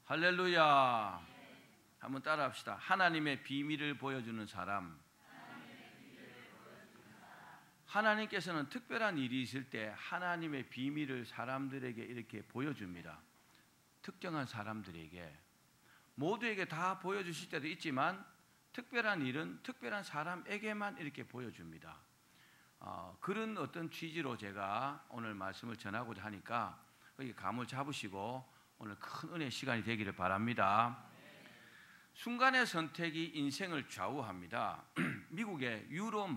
할렐루야. 한번 따라합시다. 하나님의 비밀을 보여주는 사람. 하나님께서는 특별한 일이 있을 때 하나님의 비밀을 사람들에게 이렇게 보여줍니다. 특정한 사람들에게, 모두에게 다 보여주실 때도 있지만 특별한 일은 특별한 사람에게만 이렇게 보여줍니다. 그런 어떤 취지로 제가 오늘 말씀을 전하고자 하니까 거기 감을 잡으시고 오늘 큰 은혜의 시간이 되기를 바랍니다. 순간의 선택이 인생을 좌우합니다. 미국의 유로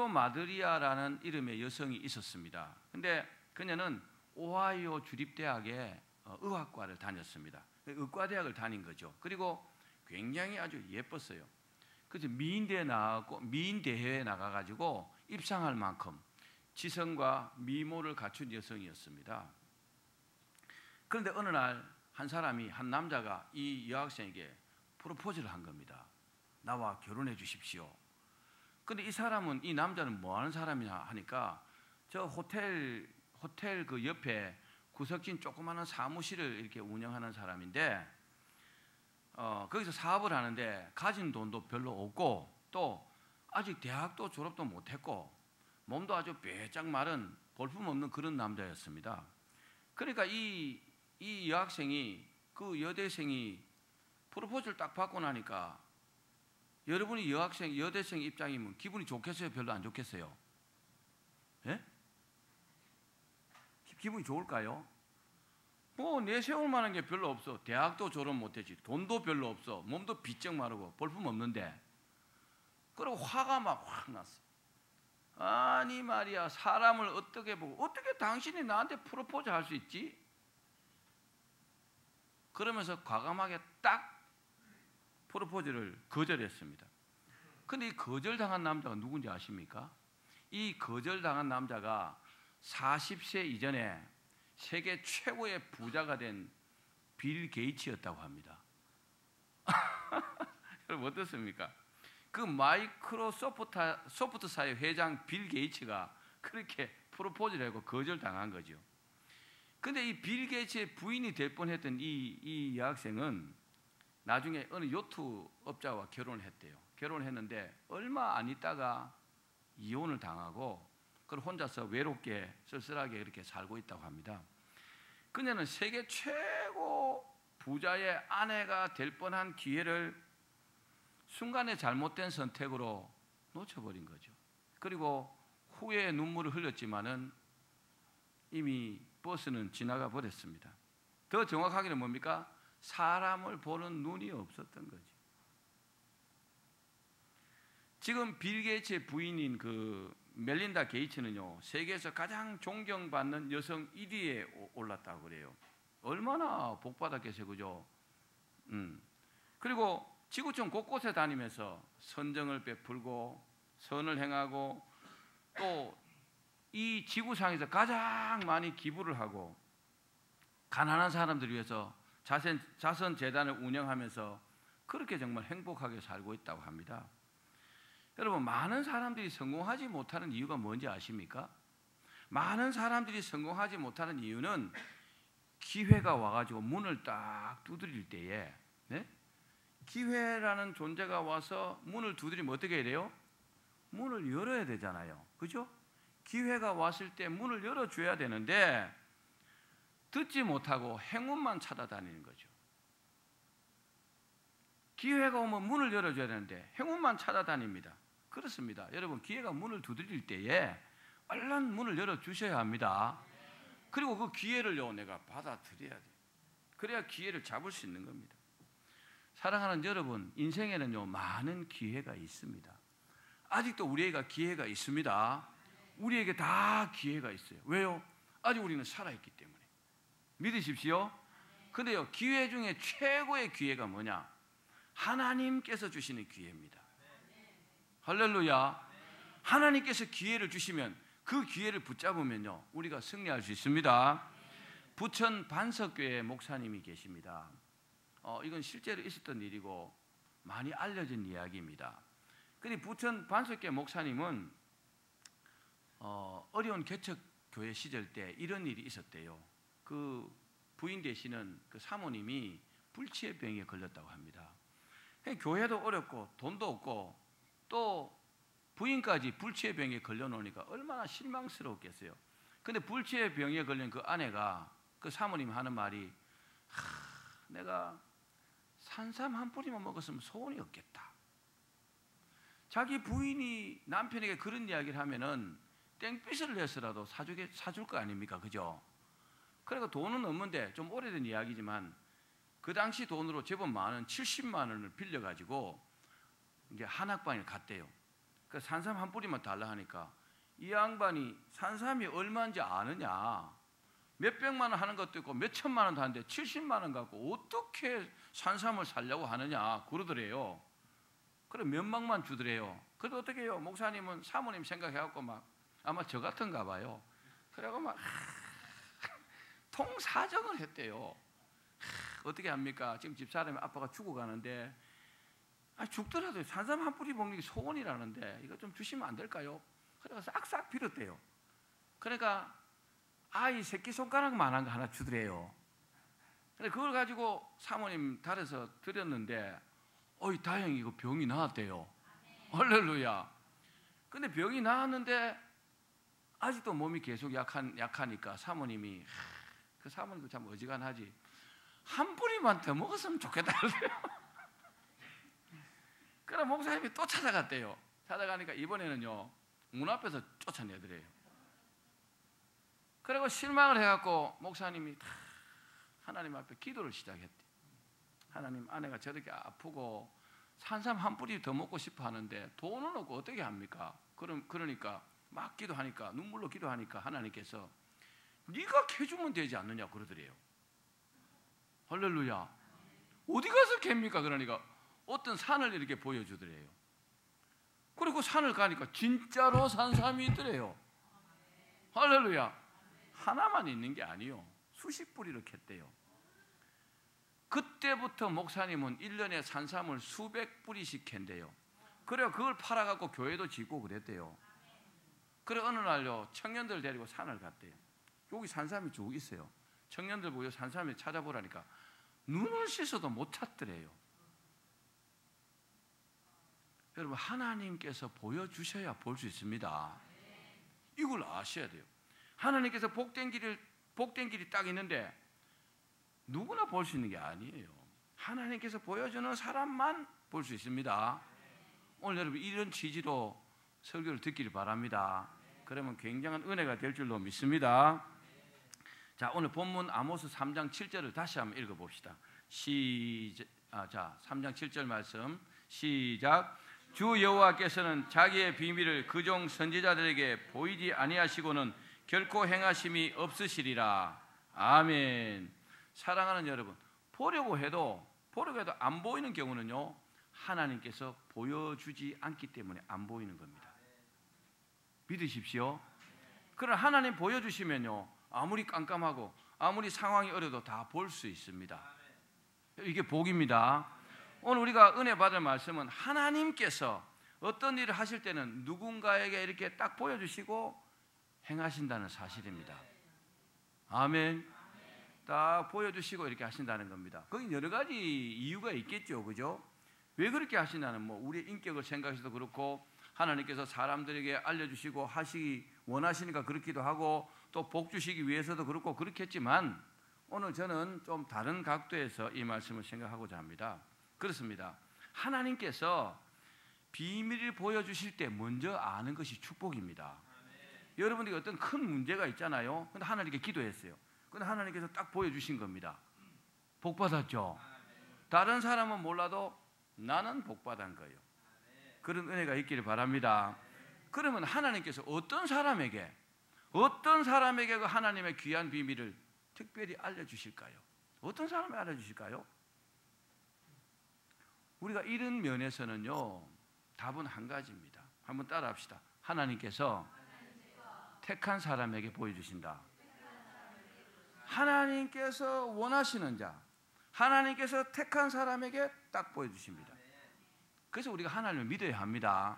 마드리아라는 이름의 여성이 있었습니다. 근데 그녀는 오하이오 주립대학의 의학과를 다녔습니다. 의과대학을 다닌 거죠. 그리고 굉장히 아주 예뻤어요. 그래서 미인대회에 나가가지고 입상할 만큼 지성과 미모를 갖춘 여성이었습니다. 그런데 어느 날 한 남자가 이 여학생에게 프로포즈를 한 겁니다. 나와 결혼해 주십시오. 근데 이 남자는 뭐 하는 사람이냐 하니까 저 호텔 그 옆에 구석진 조그마한 사무실을 이렇게 운영하는 사람인데, 거기서 사업을 하는데 가진 돈도 별로 없고 또 아직 대학도 졸업도 못했고 몸도 아주 빼짝 마른 볼품없는 그런 남자였습니다. 그러니까 이 여학생이, 그 여대생이 프로포즈를 딱 받고 나니까 여러분이 여대생 입장이면 기분이 좋겠어요? 별로 안 좋겠어요? 예? 기분이 좋을까요? 뭐 내세울 만한 게 별로 없어. 대학도 졸업 못했지, 돈도 별로 없어, 몸도 비쩍 마르고 볼품 없는데, 그리고 화가 막 확 났어. 아니 말이야, 사람을 어떻게 보고 어떻게 당신이 나한테 프로포즈 할 수 있지? 그러면서 과감하게 딱 프로포즈를 거절했습니다. 근데 이 거절당한 남자가 누군지 아십니까? 이 거절당한 남자가 40세 이전에 세계 최고의 부자가 된 빌 게이츠였다고 합니다. 여러분 어떻습니까? 그 마이크로소프트사의 회장 빌 게이츠가 그렇게 프로포즈를 하고 거절당한 거죠. 근데 이 빌 게이츠의 부인이 될 뻔했던 이 여학생은 나중에 어느 요트 업자와 결혼을 했대요. 결혼을 했는데 얼마 안 있다가 이혼을 당하고 그걸 혼자서 외롭게 쓸쓸하게 이렇게 살고 있다고 합니다. 그녀는 세계 최고 부자의 아내가 될 뻔한 기회를 순간의 잘못된 선택으로 놓쳐버린 거죠. 그리고 후회의 눈물을 흘렸지만은 이미 버스는 지나가 버렸습니다. 더 정확하게는 뭡니까? 사람을 보는 눈이 없었던 거죠. 지금 빌 게이츠의 부인인 그 멜린다 게이츠는요, 세계에서 가장 존경받는 여성 1위에 올랐다고 그래요. 얼마나 복받았겠어요, 그죠? 그리고 지구촌 곳곳에 다니면서 선정을 베풀고 선을 행하고 또 이 지구상에서 가장 많이 기부를 하고 가난한 사람들을 위해서 자선 재단을 운영하면서 그렇게 정말 행복하게 살고 있다고 합니다. 여러분, 많은 사람들이 성공하지 못하는 이유가 뭔지 아십니까? 많은 사람들이 성공하지 못하는 이유는 기회가 와가지고 문을 딱 두드릴 때에, 네? 기회라는 존재가 와서 문을 두드리면 어떻게 해야 돼요? 문을 열어야 되잖아요. 그죠? 기회가 왔을 때 문을 열어줘야 되는데 듣지 못하고 행운만 찾아다니는 거죠. 기회가 오면 문을 열어줘야 되는데 행운만 찾아다닙니다. 그렇습니다. 여러분, 기회가 문을 두드릴 때에 얼른 문을 열어주셔야 합니다. 그리고 그 기회를요, 내가 받아들여야 돼요. 그래야 기회를 잡을 수 있는 겁니다. 사랑하는 여러분, 인생에는요, 많은 기회가 있습니다. 아직도 우리에게 기회가 있습니다. 우리에게 다 기회가 있어요. 왜요? 아직 우리는 살아있기 때문에. 믿으십시오. 근데요, 기회 중에 최고의 기회가 뭐냐? 하나님께서 주시는 기회입니다. 할렐루야. 하나님께서 기회를 주시면 그 기회를 붙잡으면요, 우리가 승리할 수 있습니다. 부천 반석교회 목사님이 계십니다. 이건 실제로 있었던 일이고 많이 알려진 이야기입니다. 근데 부천 반석교회 목사님은 어려운 개척교회 시절 때 이런 일이 있었대요. 그 부인 되시는 그 사모님이 불치의 병에 걸렸다고 합니다. 교회도 어렵고 돈도 없고 또 부인까지 불치의 병에 걸려 놓으니까 얼마나 실망스러웠겠어요. 근데 불치의 병에 걸린 그 아내가 그 사모님 하는 말이 내가 산삼 한 뿌리만 먹었으면 소원이 없겠다. 자기 부인이 남편에게 그런 이야기를 하면은 땡빛을 내서라도 사줄 거 아닙니까? 그죠? 그러니까 돈은 없는데 좀 오래된 이야기지만 그 당시 돈으로 제법 많은 70만 원을 빌려가지고 이제 한학반에 갔대요. 그 산삼 한 뿌리만 달라 하니까 이 양반이 산삼이 얼마인지 아느냐? 몇백만 원 하는 것도 있고 몇천만 원도 하는데 70만 원 갖고 어떻게 산삼을 살려고 하느냐 그러더래요. 그래 몇막만 주더래요. 그래도 어떻게 해요? 목사님은 사모님 생각해갖고 막 아마 저 같은가 봐요. 그래갖고 막 통사정을 했대요. 어떻게 합니까? 지금 집사람이 아빠가 죽어가는데 죽더라도 산삼 한 뿌리 먹는 게 소원이라는데 이거 좀 주시면 안 될까요? 그래서 싹싹 빌었대요. 그러니까 아이 새끼손가락만한 거 하나 주더래요. 근데 그걸 가지고 사모님 달에서 드렸는데 다행히 이거 병이 나았대요. 할렐루야. 근데 병이 나았는데 아직도 몸이 계속 약하니까 사모님이 그 사모님도 참 어지간하지 한 뿌리만 더 먹었으면 좋겠다 그래요. 그럼 목사님이 또 찾아갔대요. 찾아가니까 이번에는요 문 앞에서 쫓아내더래요. 그리고 실망을 해갖고 목사님이 하나님 앞에 기도를 시작했대. 하나님, 아내가 저렇게 아프고 산삼 한 뿌리 더 먹고 싶어 하는데 돈은 없고 어떻게 합니까? 그러니까 막 기도하니까 눈물로 기도하니까 하나님께서 네가 캐주면 되지 않느냐 그러더래요. 할렐루야. 어디 가서 캡니까? 그러니까 어떤 산을 이렇게 보여주더래요. 그리고 산을 가니까 진짜로 산삼이 있더래요. 할렐루야. 하나만 있는 게 아니요. 수십 뿌리를 캤대요. 그때부터 목사님은 1년에 산삼을 수백 뿌리씩 캔대요. 그래 그걸 팔아갖고 교회도 짓고 그랬대요. 그래 어느 날요 청년들 데리고 산을 갔대요. 여기 산삼이 쭉 있어요. 청년들 보여 산삼을 찾아보라니까 눈을 씻어도 못 찾더래요. 여러분 하나님께서 보여주셔야 볼 수 있습니다. 이걸 아셔야 돼요. 하나님께서 복된 길이 딱 있는데 누구나 볼 수 있는 게 아니에요. 하나님께서 보여주는 사람만 볼 수 있습니다. 오늘 여러분 이런 취지로 설교를 듣기를 바랍니다. 그러면 굉장한 은혜가 될 줄로 믿습니다. 자, 오늘 본문 아모스 3장 7절을 다시 한번 읽어봅시다. 자, 3장 7절 말씀 시작. 주 여호와께서는 자기의 비밀을 그종 선지자들에게 보이지 아니하시고는 결코 행하심이 없으시리라. 아멘. 사랑하는 여러분, 보려고 해도 안 보이는 경우는요 하나님께서 보여주지 않기 때문에 안 보이는 겁니다. 믿으십시오. 그러나 하나님 보여주시면요 아무리 깜깜하고 아무리 상황이 어려도 다 볼 수 있습니다. 이게 복입니다. 오늘 우리가 은혜 받을 말씀은 하나님께서 어떤 일을 하실 때는 누군가에게 이렇게 딱 보여주시고 행하신다는 사실입니다. 아멘. 딱 보여주시고 이렇게 하신다는 겁니다. 거기 여러 가지 이유가 있겠죠, 그죠? 왜 그렇게 하시나는 우리의 인격을 생각해서도 그렇고 하나님께서 사람들에게 알려주시고 하시기 원하시니까 그렇기도 하고 또 복 주시기 위해서도 그렇고 그렇겠지만 오늘 저는 좀 다른 각도에서 이 말씀을 생각하고자 합니다. 그렇습니다. 하나님께서 비밀을 보여주실 때 먼저 아는 것이 축복입니다. 여러분들이 어떤 큰 문제가 있잖아요. 근데 하나님께 기도했어요. 근데 하나님께서 딱 보여주신 겁니다. 복 받았죠? 다른 사람은 몰라도 나는 복 받은 거예요. 그런 은혜가 있기를 바랍니다. 그러면 하나님께서 어떤 사람에게 그 하나님의 귀한 비밀을 특별히 알려주실까요? 어떤 사람에게 알려주실까요? 우리가 이런 면에서는요 답은 한 가지입니다. 한번 따라합시다. 하나님께서 택한 사람에게 보여주신다. 하나님께서 원하시는 자, 하나님께서 택한 사람에게 딱 보여주십니다. 그래서 우리가 하나님을 믿어야 합니다.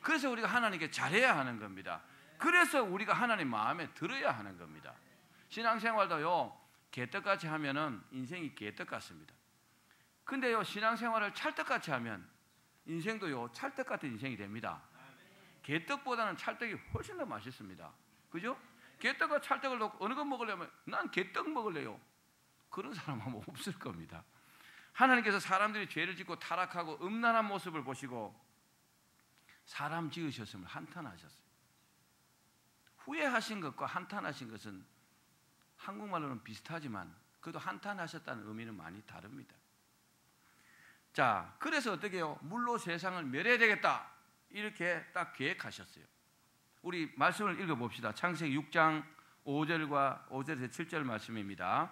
그래서 우리가 하나님께 잘해야 하는 겁니다. 그래서 우리가 하나님 마음에 들어야 하는 겁니다. 신앙생활도요 개떡같이 하면은 인생이 개떡 같습니다. 근데요, 신앙생활을 찰떡같이 하면 인생도요, 찰떡 같은 인생이 됩니다. 개떡보다는 찰떡이 훨씬 더 맛있습니다. 그죠? 개떡과 찰떡을 놓고 어느 거 먹으려면 난 개떡 먹을래요. 그런 사람 아마 없을 겁니다. 하나님께서 사람들이 죄를 짓고 타락하고 음란한 모습을 보시고 사람 지으셨음을 한탄하셨어요. 후회하신 것과 한탄하신 것은 한국말로는 비슷하지만 그래도 한탄하셨다는 의미는 많이 다릅니다. 자, 그래서 어떻게 해요? 물로 세상을 멸해야 되겠다 이렇게 딱 계획하셨어요. 우리 말씀을 읽어봅시다. 창세기 6장 5절과 5절에서 7절 말씀입니다.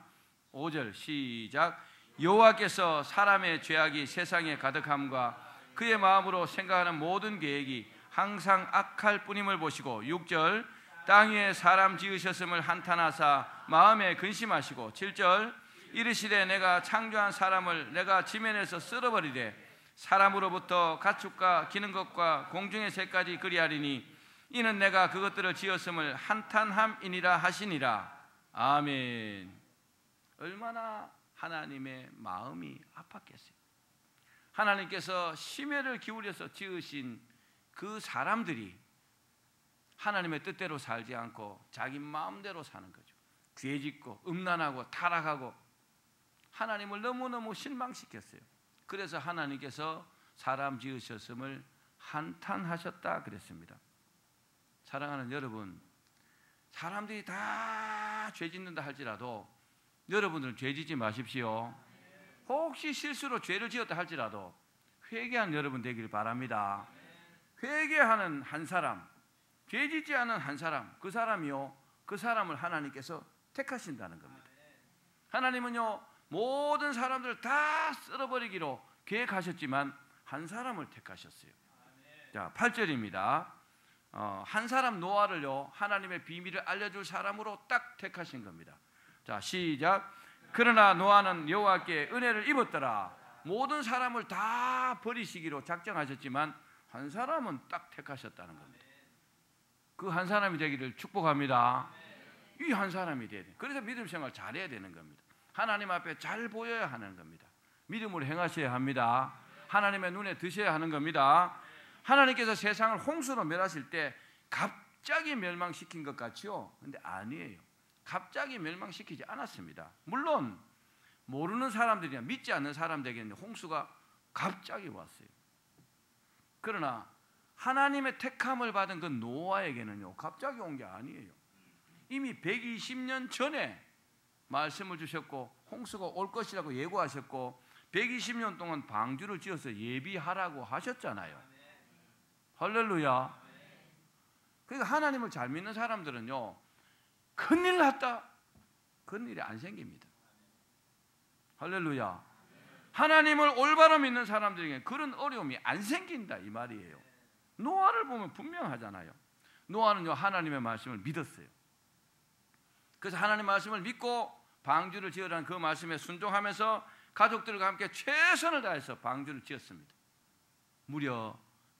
5절 시작. 여호와께서 사람의 죄악이 세상에 가득함과 그의 마음으로 생각하는 모든 계획이 항상 악할 뿐임을 보시고 6절 땅 위에 사람 지으셨음을 한탄하사 마음에 근심하시고 7절 이르시되 내가 창조한 사람을 내가 지면에서 쓸어버리되 사람으로부터 가축과 기는 것과 공중의 새까지 그리하리니 이는 내가 그것들을 지었음을 한탄함이니라 하시니라. 아멘. 얼마나 하나님의 마음이 아팠겠어요. 하나님께서 심혈을 기울여서 지으신 그 사람들이 하나님의 뜻대로 살지 않고 자기 마음대로 사는 거죠. 죄짓고 음란하고 타락하고 하나님을 너무너무 실망시켰어요. 그래서 하나님께서 사람 지으셨음을 한탄하셨다 그랬습니다. 사랑하는 여러분, 사람들이 다 죄짓는다 할지라도 여러분들은 죄짓지 마십시오. 혹시 실수로 죄를 지었다 할지라도 회개한 여러분 되길 바랍니다. 회개하는 한 사람, 죄짓지 않은 한 사람, 그 사람이요, 그 사람을 하나님께서 택하신다는 겁니다. 하나님은요, 모든 사람들을 다 쓸어버리기로 계획하셨지만 한 사람을 택하셨어요. 자, 8절입니다. 한 사람 노아를요, 하나님의 비밀을 알려줄 사람으로 딱 택하신 겁니다. 자, 시작. 그러나 노아는 여호와께 은혜를 입었더라. 모든 사람을 다 버리시기로 작정하셨지만 한 사람은 딱 택하셨다는 겁니다. 그 한 사람이 되기를 축복합니다. 이 한 사람이 돼야 돼요. 그래서 믿음 생활 잘해야 되는 겁니다. 하나님 앞에 잘 보여야 하는 겁니다. 믿음으로 행하셔야 합니다. 하나님의 눈에 드셔야 하는 겁니다. 하나님께서 세상을 홍수로 멸하실 때 갑자기 멸망시킨 것 같지요? 근데 아니에요. 갑자기 멸망시키지 않았습니다. 물론 모르는 사람들이나 믿지 않는 사람들에게는 홍수가 갑자기 왔어요. 그러나 하나님의 택함을 받은 그 노아에게는요, 갑자기 온 게 아니에요. 이미 120년 전에 말씀을 주셨고 홍수가 올 것이라고 예고하셨고 120년 동안 방주를 지어서 예비하라고 하셨잖아요. 할렐루야. 그러니까 하나님을 잘 믿는 사람들은요, 큰일 났다, 그런 일이 안 생깁니다. 할렐루야. 하나님을 올바로 믿는 사람들에게 그런 어려움이 안 생긴다 이 말이에요. 노아를 보면 분명하잖아요. 노아는요, 하나님의 말씀을 믿었어요. 그래서 하나님의 말씀을 믿고 방주를 지으라는 그 말씀에 순종하면서 가족들과 함께 최선을 다해서 방주를 지었습니다. 무려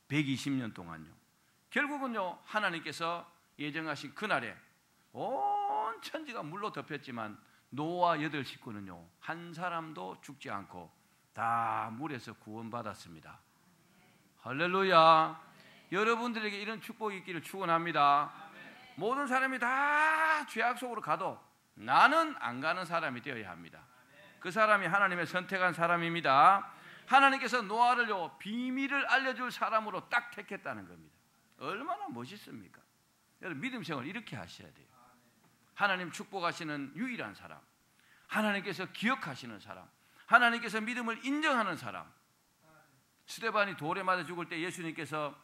120년 동안요. 결국은요, 하나님께서 예정하신 그날에 온 천지가 물로 덮였지만 노아 8식구는요 한 사람도 죽지 않고 다 물에서 구원받았습니다. 할렐루야. 여러분들에게 이런 축복이 있기를 축원합니다. 모든 사람이 다 죄악 속으로 가도 나는 안 가는 사람이 되어야 합니다. 그 사람이 하나님의 선택한 사람입니다. 하나님께서 노아를요 비밀을 알려줄 사람으로 딱 택했다는 겁니다. 얼마나 멋있습니까? 여러분, 믿음 생활 이렇게 하셔야 돼요. 하나님 축복하시는 유일한 사람, 하나님께서 기억하시는 사람, 하나님께서 믿음을 인정하는 사람. 스데반이 돌에 맞아 죽을 때 예수님께서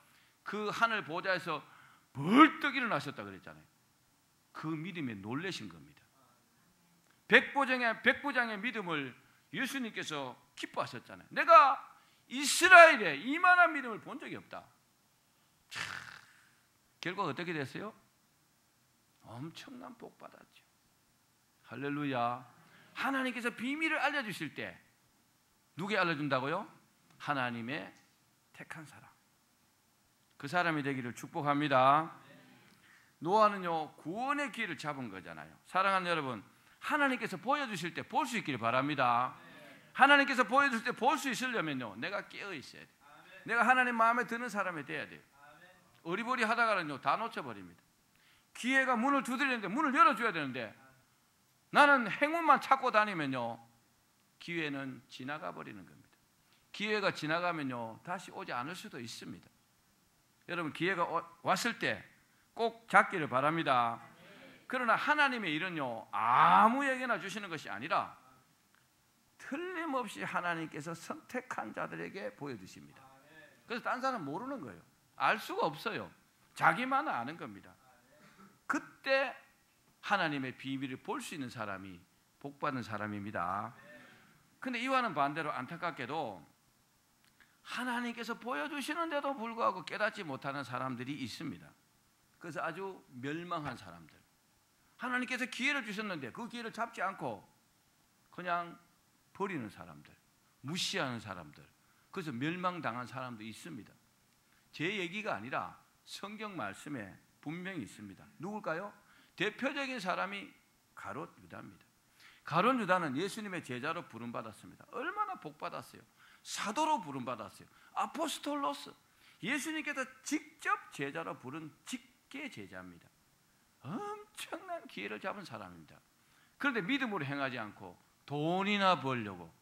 그 하늘 보좌에서 벌떡 일어나셨다 그랬잖아요. 그 믿음에 놀라신 겁니다. 백부장의 믿음을 예수님께서 기뻐하셨잖아요. 내가 이스라엘에 이만한 믿음을 본 적이 없다. 참, 결과가 어떻게 됐어요? 엄청난 복 받았죠. 할렐루야. 하나님께서 비밀을 알려주실 때 누구에 알려준다고요? 하나님의 택한 사람, 그 사람이 되기를 축복합니다. 노아는요 구원의 기회를 잡은 거잖아요. 사랑하는 여러분, 하나님께서 보여주실 때 볼 수 있기를 바랍니다. 하나님께서 보여주실 때 볼 수 있으려면요, 내가 깨어 있어야 돼. 내가 하나님 마음에 드는 사람이 돼야 돼요. 어리버리 하다가는요 다 놓쳐버립니다. 기회가 문을 두드리는데 문을 열어줘야 되는데 나는 행운만 찾고 다니면요 기회는 지나가 버리는 겁니다. 기회가 지나가면요 다시 오지 않을 수도 있습니다. 여러분, 기회가 왔을 때 꼭 잡기를 바랍니다. 그러나 하나님의 일은요 아무에게나 주시는 것이 아니라 틀림없이 하나님께서 선택한 자들에게 보여주십니다. 그래서 딴 사람 모르는 거예요. 알 수가 없어요. 자기만 아는 겁니다. 그때 하나님의 비밀을 볼 수 있는 사람이 복받은 사람입니다. 근데 이와는 반대로 안타깝게도 하나님께서 보여주시는데도 불구하고 깨닫지 못하는 사람들이 있습니다. 그래서 아주 멸망한 사람들, 하나님께서 기회를 주셨는데 그 기회를 잡지 않고 그냥 버리는 사람들, 무시하는 사람들, 그래서 멸망당한 사람도 있습니다. 제 얘기가 아니라 성경 말씀에 분명히 있습니다. 누굴까요? 대표적인 사람이 가롯 유다입니다. 가롯 유다는 예수님의 제자로 부름받았습니다. 얼마나 복받았어요. 사도로 부름받았어요. 아포스톨로스, 예수님께서 직접 제자로 부른 직계 제자입니다. 엄청난 기회를 잡은 사람입니다. 그런데 믿음으로 행하지 않고 돈이나 벌려고,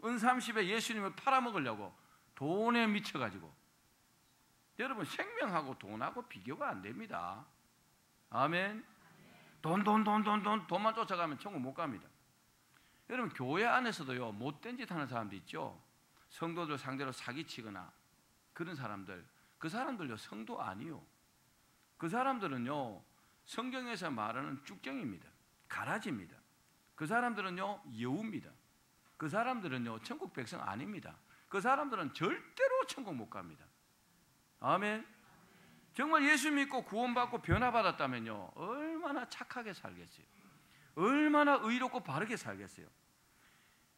은30에 예수님을 팔아먹으려고 돈에 미쳐가지고, 여러분 생명하고 돈하고 비교가 안 됩니다. 아멘. 돈만 쫓아가면 천국 못 갑니다. 여러분, 교회 안에서도요 못된 짓 하는 사람도 있죠. 성도들 상대로 사기치거나 그런 사람들, 그 사람들요 성도 아니요. 그 사람들은요 성경에서 말하는 쭉정입니다. 가라지입니다. 그 사람들은요 여우입니다. 그 사람들은요 천국 백성 아닙니다. 그 사람들은 절대로 천국 못 갑니다. 아멘. 정말 예수 믿고 구원받고 변화받았다면요 얼마나 착하게 살겠어요. 얼마나 의롭고 바르게 살겠어요.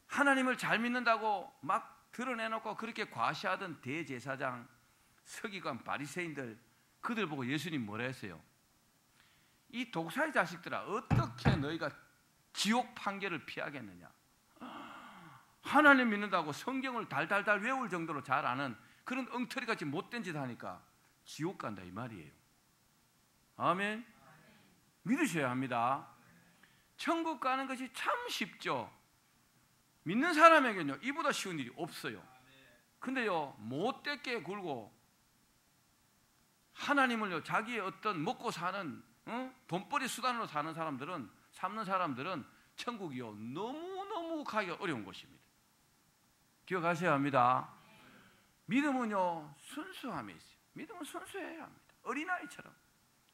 하나님을 잘 믿는다고 막 드러내놓고 그렇게 과시하던 대제사장, 서기관, 바리새인들, 그들 보고 예수님 뭐라 했어요? 이 독사의 자식들아, 어떻게 너희가 지옥 판결을 피하겠느냐. 하나님 믿는다고 성경을 달달달 외울 정도로 잘 아는 그런 엉터리같이 못된 짓 하니까 지옥 간다 이 말이에요. 아멘. 믿으셔야 합니다. 천국 가는 것이 참 쉽죠. 믿는 사람에게는요 이보다 쉬운 일이 없어요. 근데요 못되게 굴고 하나님을요 자기의 어떤 먹고 사는 돈벌이 수단으로 삼는 사람들은 천국이요 너무너무 가기가 어려운 곳입니다. 기억하셔야 합니다. 믿음은요 순수함에 있어요. 믿음은 순수해야 합니다. 어린아이처럼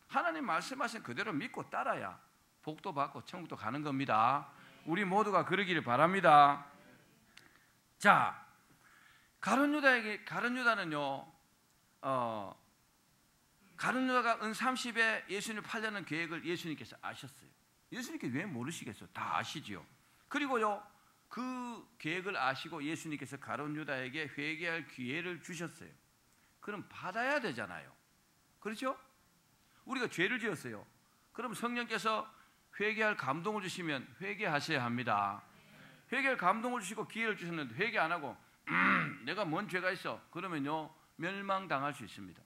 하나님 말씀하신 그대로 믿고 따라야 복도 받고 천국도 가는 겁니다. 우리 모두가 그러기를 바랍니다. 자, 가룟 유다는요 가룟 유다가 은30에 예수님을 팔려는 계획을 예수님께서 아셨어요. 예수님께 왜 모르시겠어요? 다 아시지요. 그리고요 그 계획을 아시고 예수님께서 가룟 유다에게 회개할 기회를 주셨어요. 그럼 받아야 되잖아요. 그렇죠? 우리가 죄를 지었어요. 그럼 성령께서 회개할 감동을 주시면 회개하셔야 합니다. 회개할 감동을 주시고 기회를 주셨는데 회개 안 하고 내가 뭔 죄가 있어? 그러면요 멸망당할 수 있습니다.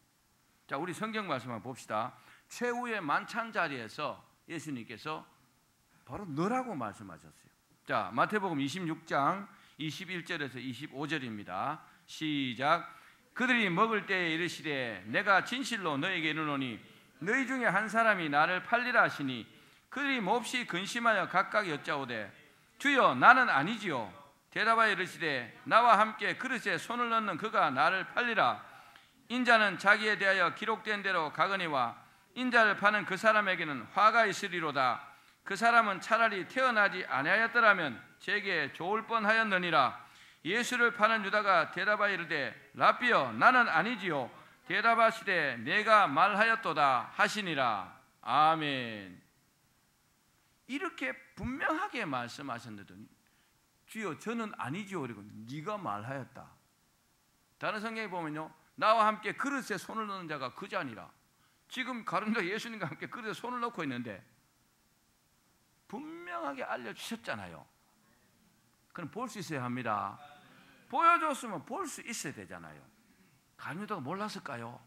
자, 우리 성경 말씀 한번 봅시다. 최후의 만찬 자리에서 예수님께서 바로 너라고 말씀하셨어요. 자, 마태복음 26장 21절에서 25절입니다. 시작. 그들이 먹을 때에 이르시되 내가 진실로 너에게 이르노니 너희 중에 한 사람이 나를 팔리라 하시니 그들이 몹시 근심하여 각각 여짜오되 주여 나는 아니지요. 대답하여 이르시되 나와 함께 그릇에 손을 넣는 그가 나를 팔리라. 인자는 자기에 대하여 기록된 대로 가거니와 인자를 파는 그 사람에게는 화가 있으리로다. 그 사람은 차라리 태어나지 아니하였더라면 제게 좋을 뻔하였느니라. 예수를 파는 유다가 대답하여 이르되 라삐여 나는 아니지요. 대답하시되 내가 말하였도다 하시니라. 아멘. 이렇게 분명하게 말씀하셨는데 주여 저는 아니지요. 그리고 네가 말하였다. 다른 성경에 보면요 나와 함께 그릇에 손을 넣는 자가 그자 아니라. 지금 가룟 유다 예수님과 함께 그릇에 손을 넣고 있는데 분명하게 분명하게 알려주셨잖아요. 그럼 볼 수 있어야 합니다. 보여줬으면 볼 수 있어야 되잖아요. 가룟유다가 몰랐을까요?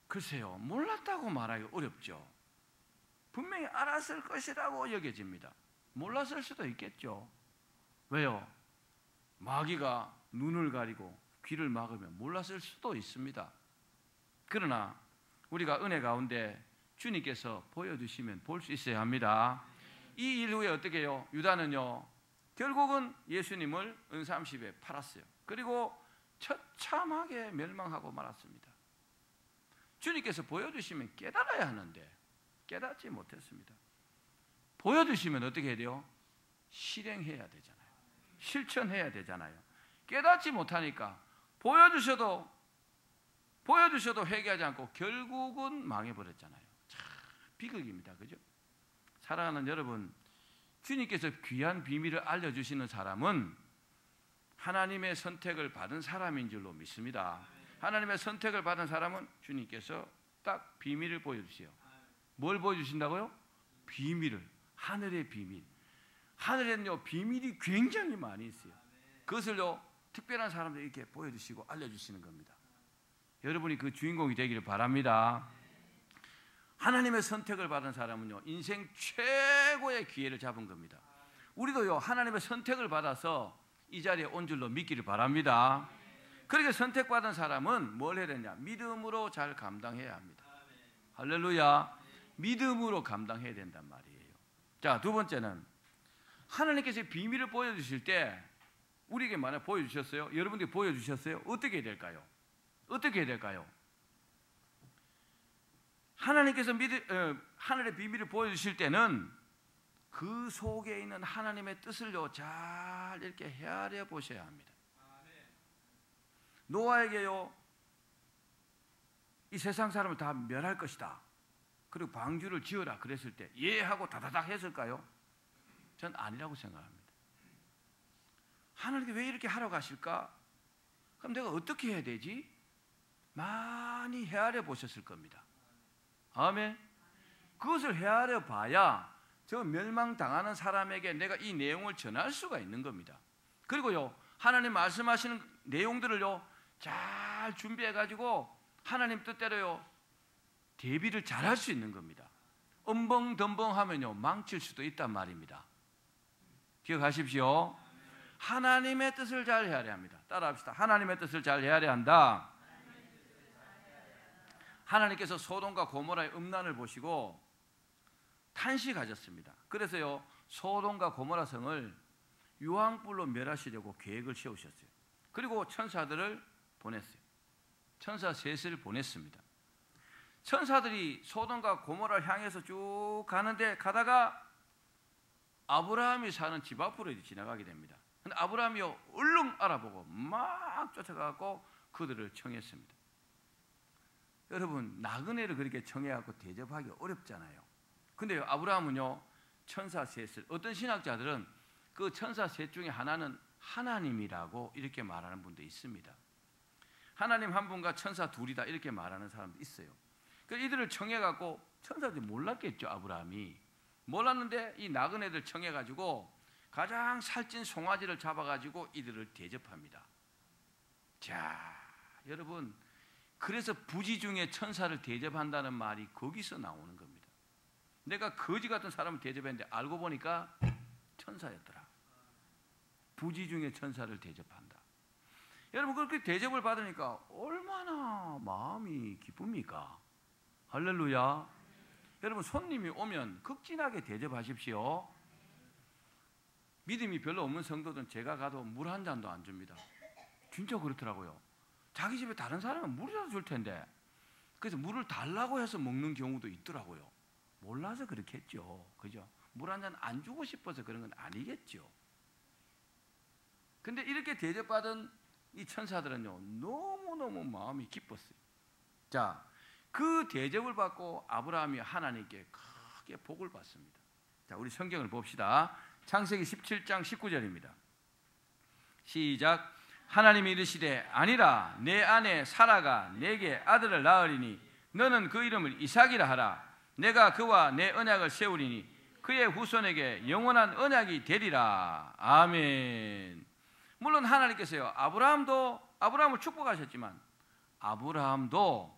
글쎄요, 몰랐다고 말하기 어렵죠. 분명히 알았을 것이라고 여겨집니다. 몰랐을 수도 있겠죠. 왜요? 마귀가 눈을 가리고 귀를 막으면 몰랐을 수도 있습니다. 그러나 우리가 은혜 가운데 주님께서 보여주시면 볼 수 있어야 합니다. 이 일 후에 어떻게 해요? 유다는요, 결국은 예수님을 은30에 팔았어요. 그리고 처참하게 멸망하고 말았습니다. 주님께서 보여주시면 깨달아야 하는데 깨닫지 못했습니다. 보여주시면 어떻게 해야 돼요? 실행해야 되잖아요. 실천해야 되잖아요. 깨닫지 못하니까 보여주셔도 회개하지 않고 결국은 망해버렸잖아요. 참 비극입니다. 그죠? 사랑하는 여러분, 주님께서 귀한 비밀을 알려주시는 사람은 하나님의 선택을 받은 사람인 줄로 믿습니다. 하나님의 선택을 받은 사람은 주님께서 딱 비밀을 보여주세요. 뭘 보여주신다고요? 비밀을. 하늘의 비밀. 하늘에는요, 비밀이 굉장히 많이 있어요. 그것을요, 특별한 사람들 이렇게 보여주시고 알려주시는 겁니다. 여러분이 그 주인공이 되기를 바랍니다. 하나님의 선택을 받은 사람은요, 인생 최고의 기회를 잡은 겁니다. 우리도요, 하나님의 선택을 받아서 이 자리에 온 줄로 믿기를 바랍니다. 그렇게 선택받은 사람은 뭘 해야 되냐? 믿음으로 잘 감당해야 합니다. 할렐루야. 믿음으로 감당해야 된단 말이에요. 자, 두 번째는 하나님께서 비밀을 보여주실 때 우리에게 만약 보여주셨어요? 여러분들이 보여주셨어요? 어떻게 해야 될까요? 어떻게 해야 될까요? 하나님께서 하늘의 비밀을 보여주실 때는 그 속에 있는 하나님의 뜻을요, 잘 이렇게 헤아려 보셔야 합니다. 노아에게요, 이 세상 사람을 다 멸할 것이다, 그리고 방주를 지어라 그랬을 때 예 하고 다다닥 했을까요? 전 아니라고 생각합니다. 하나님께 왜 이렇게 하러 가실까? 그럼 내가 어떻게 해야 되지? 많이 헤아려 보셨을 겁니다. 아멘. 그것을 헤아려 봐야 저 멸망당하는 사람에게 내가 이 내용을 전할 수가 있는 겁니다. 그리고요, 하나님 말씀하시는 내용들을요, 잘 준비해 가지고 하나님 뜻대로요, 대비를 잘 할 수 있는 겁니다. 엄벙덤벙하면요, 망칠 수도 있단 말입니다. 기억하십시오. 하나님의 뜻을 잘 헤아려야 합니다. 따라합시다. 하나님의 뜻을 잘 헤아려야 한다. 하나님께서 소돔과 고모라의 음란을 보시고 탄식하셨습니다. 그래서요, 소돔과 고모라 성을 유황불로 멸하시려고 계획을 세우셨어요. 그리고 천사들을 보냈어요. 천사 셋을 보냈습니다. 천사들이 소돔과 고모라를 향해서 쭉 가다가 아브라함이 사는 집 앞으로 지나가게 됩니다. 근데 아브라함이요, 얼른 알아보고 막 쫓아가고 그들을 청했습니다. 여러분, 나그네를 그렇게 청해갖고 대접하기 어렵잖아요. 근데요, 아브라함은요, 천사 셋을, 어떤 신학자들은 그 천사 셋 중에 하나는 하나님이라고 이렇게 말하는 분도 있습니다. 하나님 한 분과 천사 둘이다 이렇게 말하는 사람도 있어요. 그래서 이들을 청해갖고, 천사들이 몰랐겠죠. 아브라함이 몰랐는데 이 나그네들 청해가지고 가장 살찐 송아지를 잡아가지고 이들을 대접합니다. 자, 여러분, 그래서 부지 중에 천사를 대접한다는 말이 거기서 나오는 겁니다. 내가 거지 같은 사람을 대접했는데 알고 보니까 천사였더라. 부지 중에 천사를 대접한다. 여러분, 그렇게 대접을 받으니까 얼마나 마음이 기쁩니까? 할렐루야. 여러분, 손님이 오면 극진하게 대접하십시오. 믿음이 별로 없는 성도들은 제가 가도 물 한 잔도 안 줍니다. 진짜 그렇더라고요. 자기 집에 다른 사람은 물이라도 줄 텐데, 그래서 물을 달라고 해서 먹는 경우도 있더라고요. 몰라서 그렇겠죠. 그죠? 물 한 잔 안 주고 싶어서 그런 건 아니겠죠. 근데 이렇게 대접받은 이 천사들은요, 너무너무 마음이 기뻤어요. 자, 그 대접을 받고 아브라함이 하나님께 크게 복을 받습니다. 자, 우리 성경을 봅시다. 창세기 17장 19절입니다. 시작. 하나님이 이르시되 아니라 내 아내 사라가 내게 아들을 낳으리니 너는 그 이름을 이삭이라 하라. 내가 그와 내 언약을 세우리니 그의 후손에게 영원한 언약이 되리라. 아멘. 물론 하나님께서요, 아브라함을 축복하셨지만 아브라함도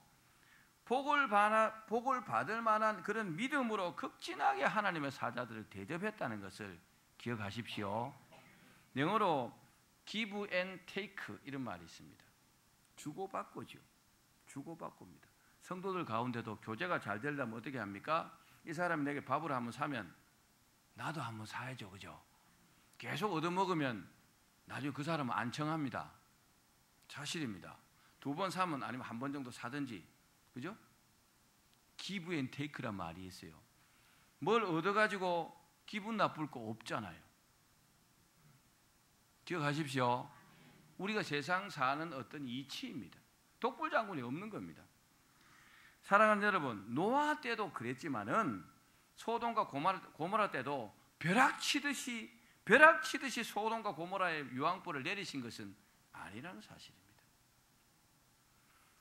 복을 받을 만한 그런 믿음으로 극진하게 하나님의 사자들을 대접했다는 것을 기억하십시오. 영어로 give and take 이런 말이 있습니다. 주고받고죠. 주고받고입니다. 성도들 가운데도 교제가 잘 되려면 어떻게 합니까? 이 사람이 내게 밥을 한번 사면 나도 한번 사야죠. 그죠? 계속 얻어먹으면 나중에 그 사람은 안 청합니다. 사실입니다. 2번 사면 아니면 한 번 정도 사든지, 그죠? give and take란 말이 있어요. 뭘 얻어가지고 기분 나쁠 거 없잖아요. 기억하십시오. 우리가 세상 사는 어떤 이치입니다. 독불장군이 없는 겁니다. 사랑하는 여러분, 노아 때도 그랬지만은 소돔과 고모라 때도 벼락치듯이 소돔과 고모라의 유황불을 내리신 것은 아니라는 사실입니다.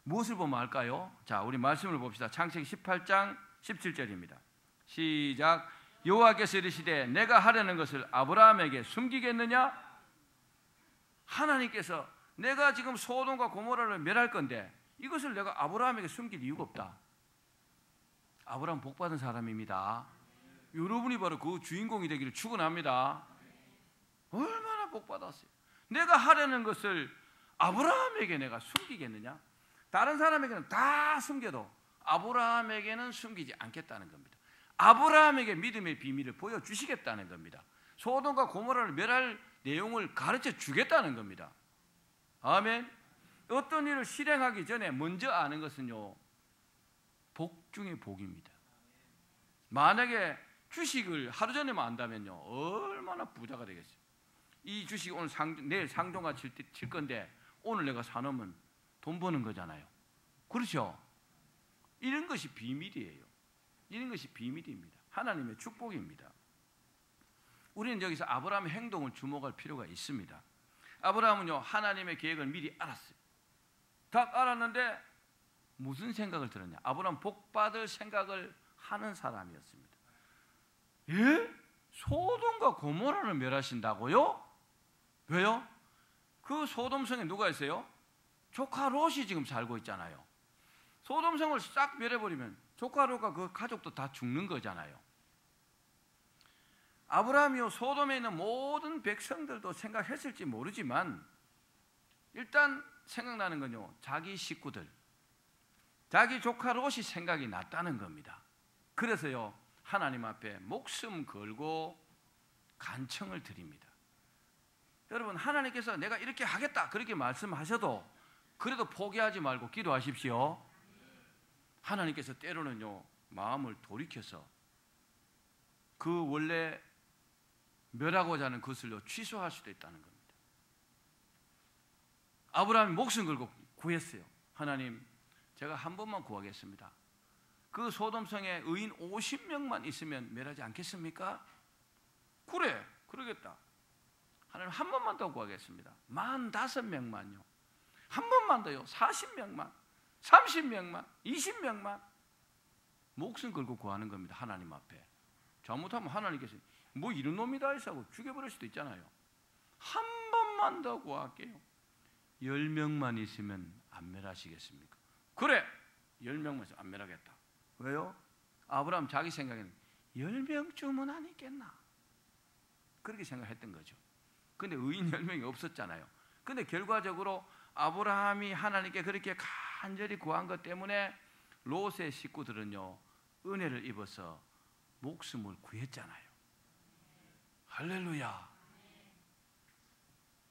무엇을 보면 알까요? 자, 우리 말씀을 봅시다. 창세기 18장 17절입니다. 시작. 여호와께서 이르시되 내가 하려는 것을 아브라함에게 숨기겠느냐? 하나님께서 내가 지금 소돔과 고모라를 멸할 건데 이것을 내가 아브라함에게 숨길 이유가 없다. 아브라함 복받은 사람입니다. 여러분이 바로 그 주인공이 되기를 축원합니다. 얼마나 복받았어요. 내가 하려는 것을 아브라함에게 내가 숨기겠느냐? 다른 사람에게는 다 숨겨도 아브라함에게는 숨기지 않겠다는 겁니다. 아브라함에게 믿음의 비밀을 보여주시겠다는 겁니다. 소돔과 고모라를 멸할 내용을 가르쳐 주겠다는 겁니다. 아멘. 어떤 일을 실행하기 전에 먼저 아는 것은요, 복 중에 복입니다. 만약에 주식을 하루 전에만 안다면요, 얼마나 부자가 되겠어요. 이 주식 오늘 내일 상종가 칠 건데 오늘 내가 사놓으면 돈 버는 거잖아요. 그렇죠? 이런 것이 비밀이에요. 이런 것이 비밀입니다. 하나님의 축복입니다. 우리는 여기서 아브라함의 행동을 주목할 필요가 있습니다. 아브라함은요, 하나님의 계획을 미리 알았어요. 딱 알았는데 무슨 생각을 들었냐? 아브라함 복받을 생각을 하는 사람이었습니다. 예? 소돔과 고모라를 멸하신다고요? 왜요? 그 소돔성에 누가 있어요? 조카 롯이 지금 살고 있잖아요. 소돔성을 싹 멸해버리면 조카 롯과 그 가족도 다 죽는 거잖아요. 아브라함이요, 소돔에 있는 모든 백성들도 생각했을지 모르지만 일단 생각나는 건요, 자기 식구들, 자기 조카 롯이 생각이 났다는 겁니다. 그래서요, 하나님 앞에 목숨 걸고 간청을 드립니다. 여러분, 하나님께서 내가 이렇게 하겠다 그렇게 말씀하셔도 그래도 포기하지 말고 기도하십시오. 하나님께서 때로는요, 마음을 돌이켜서 그 원래 멸하고자 하는 것을요, 취소할 수도 있다는 겁니다. 아브라함이 목숨 걸고 구했어요. 하나님, 제가 한 번만 구하겠습니다. 그 소돔성에 의인 50명만 있으면 멸하지 않겠습니까? 그래, 그러겠다. 하나님, 한 번만 더 구하겠습니다. 45명만요. 한 번만 더요. 40명만, 30명만, 20명만. 목숨 걸고 구하는 겁니다. 하나님 앞에. 잘못하면 하나님께서 뭐 이런 놈이다 해서 죽여버릴 수도 있잖아요. 한 번만 더 구할게요. 10명만 있으면 안 멸하시겠습니까? 그래, 10명만 있으면 안 멸하겠다. 왜요? 아브라함 자기 생각에는 10명쯤은 아니겠나, 그렇게 생각했던 거죠. 근데 의인 10명이 없었잖아요. 근데 결과적으로 아브라함이 하나님께 그렇게 간절히 구한 것 때문에 롯의 식구들은요, 은혜를 입어서 목숨을 구했잖아요. 할렐루야.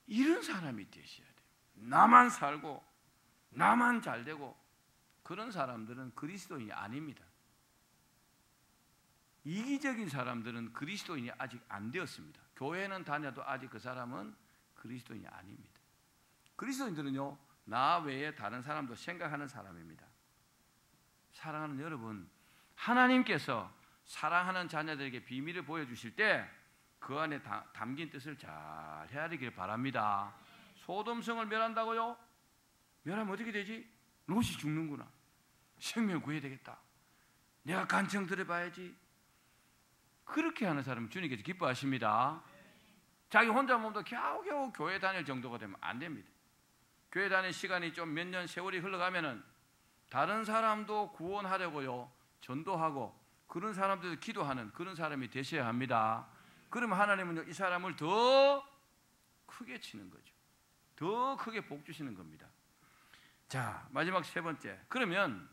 이런 사람이 되셔야 돼요. 나만 살고 나만 잘되고 그런 사람들은 그리스도인이 아닙니다. 이기적인 사람들은 그리스도인이 아직 안 되었습니다. 교회는 다녀도 아직 그 사람은 그리스도인이 아닙니다. 그리스도인들은요, 나 외에 다른 사람도 생각하는 사람입니다. 사랑하는 여러분, 하나님께서 사랑하는 자녀들에게 비밀을 보여주실 때 그 안에 담긴 뜻을 잘 헤아리길 바랍니다. 소돔성을 멸한다고요? 멸하면 어떻게 되지? 롯이 죽는구나. 생명 구해야 되겠다. 내가 간청 들어봐야지. 그렇게 하는 사람은 주님께서 기뻐하십니다. 자기 혼자 몸도 겨우겨우 교회 다닐 정도가 되면 안 됩니다. 교회 다닐 시간이 좀 몇 년 세월이 흘러가면은 다른 사람도 구원하려고요 전도하고 그런 사람들도 기도하는 그런 사람이 되셔야 합니다. 그러면 하나님은요 이 사람을 더 크게 치는 거죠. 더 크게 복 주시는 겁니다. 자, 마지막 세 번째. 그러면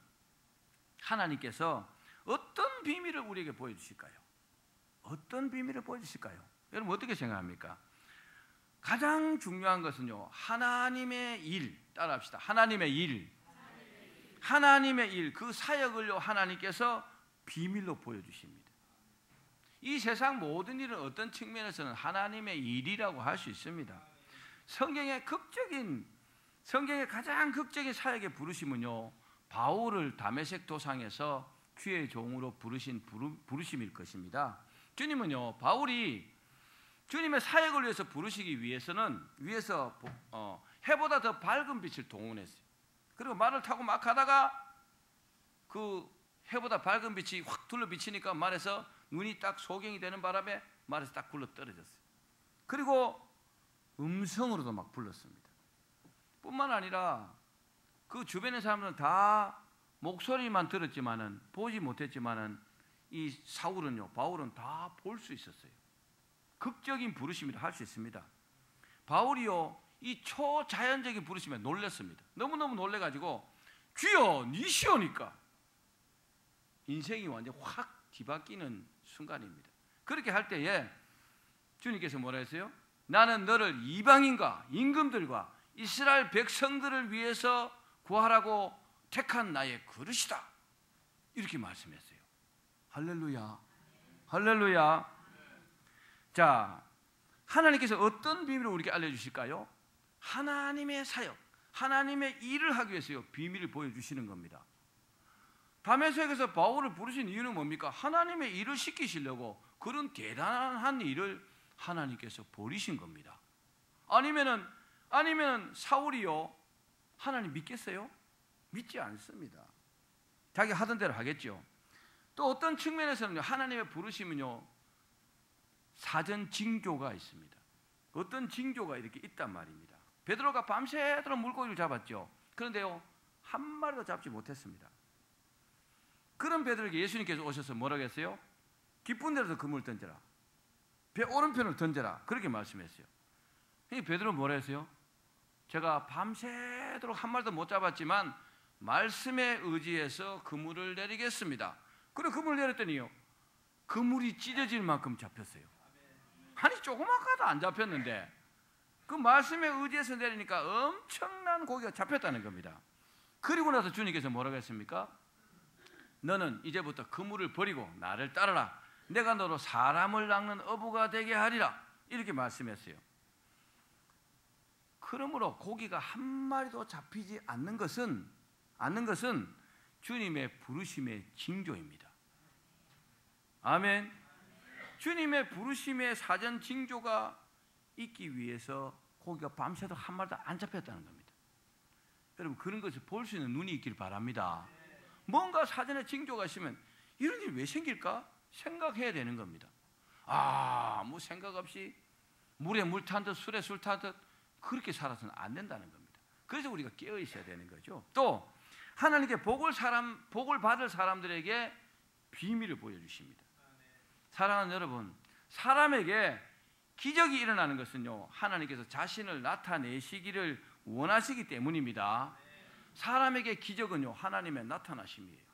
하나님께서 어떤 비밀을 우리에게 보여주실까요? 어떤 비밀을 보여주실까요? 여러분 어떻게 생각합니까? 가장 중요한 것은요 하나님의 일, 따라합시다. 하나님의 일, 하나님의 일, 그 사역을요 하나님께서 비밀로 보여주십니다. 이 세상 모든 일은 어떤 측면에서는 하나님의 일이라고 할 수 있습니다. 성경의 가장 극적인 사역의 부르심은요 바울을 다메섹 도상에서 주의 종으로 부르신 부르심일 것입니다. 주님은요 바울이 주님의 사역을 위해서 부르시기 위해서는 해보다 더 밝은 빛을 동원했어요. 그리고 말을 타고 막 가다가 그 해보다 밝은 빛이 확 둘러 비치니까 말에서 눈이 딱 소경이 되는 바람에 말에서 딱 굴러 떨어졌어요. 그리고 음성으로도 막 불렀습니다. 뿐만 아니라 그 주변의 사람들은 다 목소리만 들었지만은 보지 못했지만은 이 바울은 다 볼 수 있었어요. 극적인 부르심이라 할 수 있습니다. 바울이요 이 초자연적인 부르심에 놀랐습니다. 너무너무 놀래가지고 주여 니시오니까 인생이 완전 확 뒤바뀌는 순간입니다. 그렇게 할 때에 주님께서 뭐라 했어요? 나는 너를 이방인과 임금들과 이스라엘 백성들을 위해서 구하라고 택한 나의 그릇이다. 이렇게 말씀했어요. 할렐루야, 할렐루야. 자, 하나님께서 어떤 비밀을 우리에게 알려주실까요? 하나님의 사역, 하나님의 일을 하기 위해서요 비밀을 보여주시는 겁니다. 다메섹에서 바울을 부르신 이유는 뭡니까? 하나님의 일을 시키시려고 그런 대단한 일을 하나님께서 버리신 겁니다. 아니면은 사울이요 하나님 믿겠어요? 믿지 않습니다. 자기 하던 대로 하겠죠. 또 어떤 측면에서는요 하나님의 부르심은요 사전 징조가 있습니다. 어떤 징조가 이렇게 있단 말입니다. 베드로가 밤새도록 물고기를 잡았죠. 그런데요 한 마리도 잡지 못했습니다. 그런 베드로에게 예수님께서 오셔서 뭐라고 했어요? 깊은 데서 그물을 던져라, 배 오른편을 던져라, 그렇게 말씀했어요. 베드로는 뭐라 했어요? 제가 밤새도록 한 마리도 못 잡았지만 말씀에 의지해서 그물을 내리겠습니다. 그리고 그물을 내렸더니요 그물이 찢어질 만큼 잡혔어요. 아니 조그맣게도 안 잡혔는데 그 말씀에 의지해서 내리니까 엄청난 고기가 잡혔다는 겁니다. 그리고 나서 주님께서 뭐라고 했습니까? 너는 이제부터 그물을 버리고 나를 따르라. 내가 너로 사람을 낚는 어부가 되게 하리라. 이렇게 말씀했어요. 그러므로 고기가 한 마리도 잡히지 않는 것은 주님의 부르심의 징조입니다. 아멘. 주님의 부르심의 사전 징조가 있기 위해서 고기가 밤새도록 한 마리도 안 잡혔다는 겁니다. 여러분 그런 것을 볼 수 있는 눈이 있길 바랍니다. 뭔가 사전에 징조가 있으면 이런 일이 왜 생길까? 생각해야 되는 겁니다. 뭐 생각 없이 물에 물 탄 듯 술에 술 탄 듯 그렇게 살아서는 안 된다는 겁니다. 그래서 우리가 깨어 있어야 되는 거죠. 또 하나님께 복을 받을 사람들에게 비밀을 보여주십니다. 사랑하는 여러분, 사람에게 기적이 일어나는 것은요 하나님께서 자신을 나타내시기를 원하시기 때문입니다. 사람에게 기적은요 하나님의 나타나심이에요.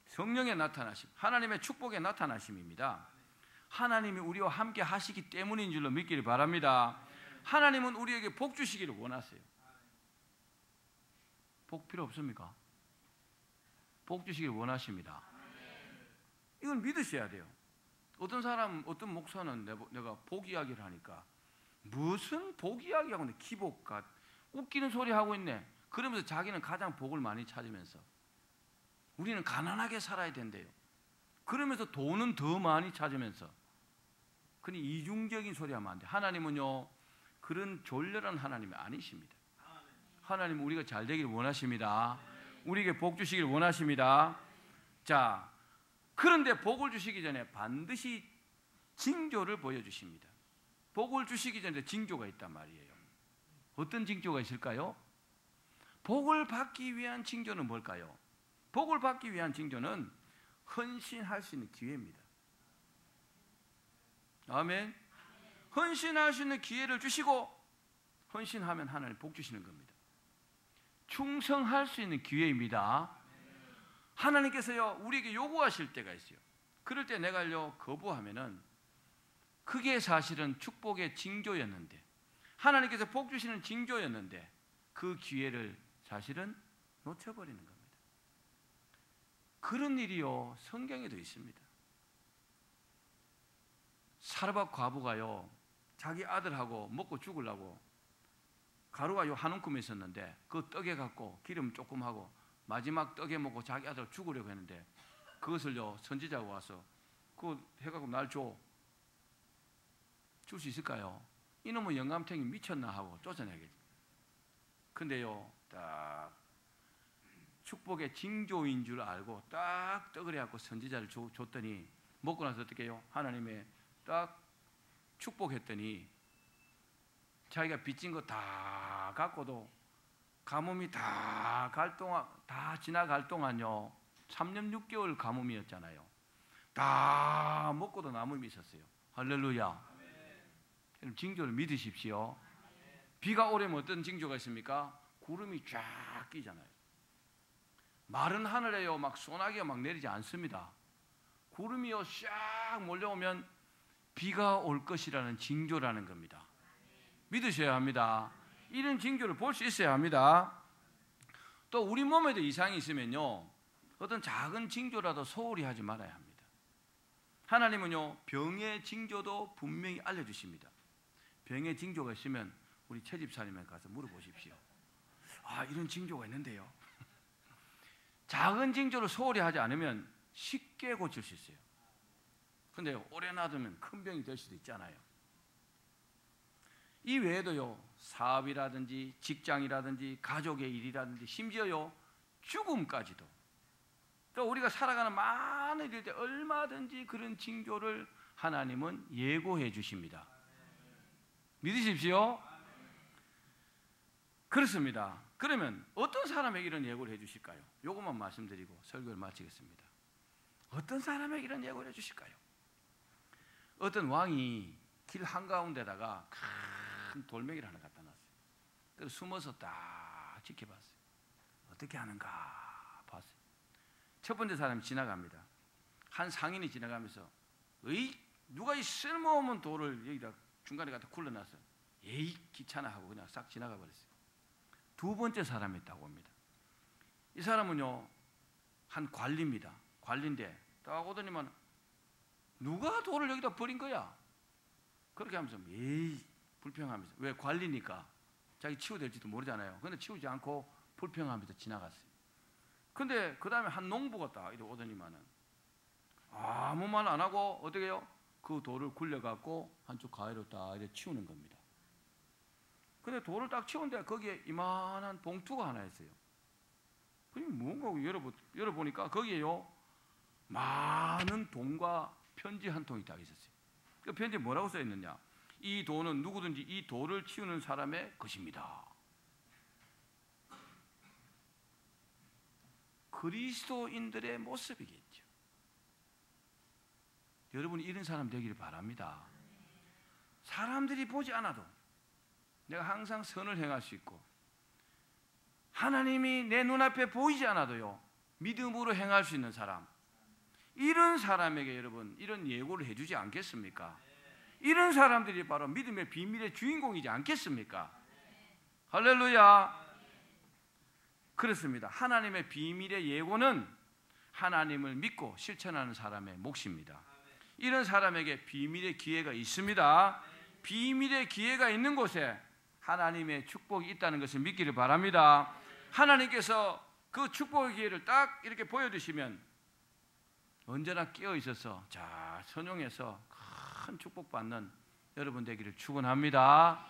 성령의 나타나심, 하나님의 축복의 나타나심입니다. 하나님이 우리와 함께 하시기 때문인 줄로 믿기를 바랍니다. 하나님은 우리에게 복 주시기를 원하세요. 복 필요 없습니까? 복 주시기를 원하십니다. 이건 믿으셔야 돼요. 어떤 목사는 내가 복 이야기를 하니까 무슨 복 이야기하고 있네, 기복가 웃기는 소리 하고 있네. 그러면서 자기는 가장 복을 많이 찾으면서 우리는 가난하게 살아야 된대요. 그러면서 돈은 더 많이 찾으면서. 그니 이중적인 소리 하면 안 돼. 하나님은요 그런 졸렬한 하나님이 아니십니다. 하나님은 우리가 잘 되기를 원하십니다. 우리에게 복 주시기를 원하십니다. 자, 그런데 복을 주시기 전에 반드시 징조를 보여주십니다. 복을 주시기 전에 징조가 있단 말이에요. 어떤 징조가 있을까요? 복을 받기 위한 징조는 뭘까요? 복을 받기 위한 징조는 헌신할 수 있는 기회입니다. 아멘. 헌신할 수 있는 기회를 주시고 헌신하면 하나님 복 주시는 겁니다. 충성할 수 있는 기회입니다. 하나님께서요 우리에게 요구하실 때가 있어요. 그럴 때 내가요 거부하면은 그게 사실은 축복의 징조였는데, 하나님께서 복 주시는 징조였는데 그 기회를 사실은 놓쳐버리는 겁니다. 그런 일이요 성경에도 있습니다. 사르밧 과부가요 자기 아들하고 먹고 죽으려고 가루가 요 한 움큼이 있었는데 그 떡에 갖고 기름 조금 하고 마지막 떡에 먹고 자기 아들 죽으려고 했는데 그것을요 선지자가 와서 그거 해갖고 날 줘. 줄 수 있을까요? 이놈의 영감탱이 미쳤나 하고 쫓아내겠지. 근데요 딱 축복의 징조인 줄 알고 딱 떡을 해갖고 선지자를 줬더니 먹고 나서 어떻게 해요? 하나님의 딱 축복했더니 자기가 빚진 거 다 갖고도 가뭄이 다 지나갈 동안요 3년 6개월 가뭄이었잖아요. 다 먹고도 남음이 있었어요. 할렐루야. 여러분 징조를 믿으십시오. 비가 오려면 어떤 징조가 있습니까? 구름이 쫙 끼잖아요. 마른 하늘에요 막 소나기가 막 내리지 않습니다. 구름이요 쫙 몰려오면 비가 올 것이라는 징조라는 겁니다. 믿으셔야 합니다. 이런 징조를 볼 수 있어야 합니다. 또 우리 몸에도 이상이 있으면요 어떤 작은 징조라도 소홀히 하지 말아야 합니다. 하나님은요 병의 징조도 분명히 알려주십니다. 병의 징조가 있으면 우리 최 집사님에 가서 물어보십시오. 아 이런 징조가 있는데요. 작은 징조를 소홀히 하지 않으면 쉽게 고칠 수 있어요. 근데 오래 놔두면 큰 병이 될 수도 있잖아요. 이 외에도요 사업이라든지 직장이라든지 가족의 일이라든지 심지어요 죽음까지도 또 우리가 살아가는 많은 일들 때 얼마든지 그런 징조를 하나님은 예고해 주십니다. 믿으십시오. 그렇습니다. 그러면 어떤 사람에게 이런 예고를 해 주실까요? 이것만 말씀드리고 설교를 마치겠습니다. 어떤 사람에게 이런 예고를 해 주실까요? 어떤 왕이 길 한가운데다가 큰 돌멩이를 하나 갖다 놨어요. 그래서 숨어서 딱 지켜봤어요. 어떻게 하는가 봤어요. 첫 번째 사람이 지나갑니다. 한 상인이 지나가면서 누가 이 쓸모없는 돌을 여기다 중간에 갖다 굴러놨어. 에이 귀찮아 하고 그냥 싹 지나가 버렸어요. 두 번째 사람이 있다고 합니다. 이 사람은요 한 관리입니다. 관리인데 딱 오더니만 누가 돌을 여기다 버린 거야? 그렇게 하면서 에이 불평하면서, 왜 관리니까 자기 치워될지도 모르잖아요. 근데 치우지 않고 불평하면서 지나갔어요. 근데 그 다음에 한 농부가 딱 이렇게 오더니만은 아무 말 안 하고 어떻게 해요? 그 돌을 굴려갖고 한쪽 가위로 딱 이렇게 치우는 겁니다. 근데 돌을 딱 치우는데 거기에 이만한 봉투가 하나 있어요. 그게 뭔가 열어보니까 거기에요 많은 돈과 편지 한 통이 딱 있었어요. 그 편지에 뭐라고 써 있느냐? 이 돈은 누구든지 이 돌을 치우는 사람의 것입니다. 그리스도인들의 모습이겠죠. 여러분이 이런 사람 되기를 바랍니다. 사람들이 보지 않아도 내가 항상 선을 행할 수 있고 하나님이 내 눈앞에 보이지 않아도요 믿음으로 행할 수 있는 사람, 이런 사람에게 여러분 이런 예고를 해주지 않겠습니까? 이런 사람들이 바로 믿음의 비밀의 주인공이지 않겠습니까? 할렐루야. 그렇습니다. 하나님의 비밀의 예고는 하나님을 믿고 실천하는 사람의 몫입니다. 이런 사람에게 비밀의 기회가 있습니다. 비밀의 기회가 있는 곳에 하나님의 축복이 있다는 것을 믿기를 바랍니다. 하나님께서 그 축복의 기회를 딱 이렇게 보여주시면 언제나 깨어 있어서 잘 선용해서 큰 축복받는 여러분 되기를 축원합니다.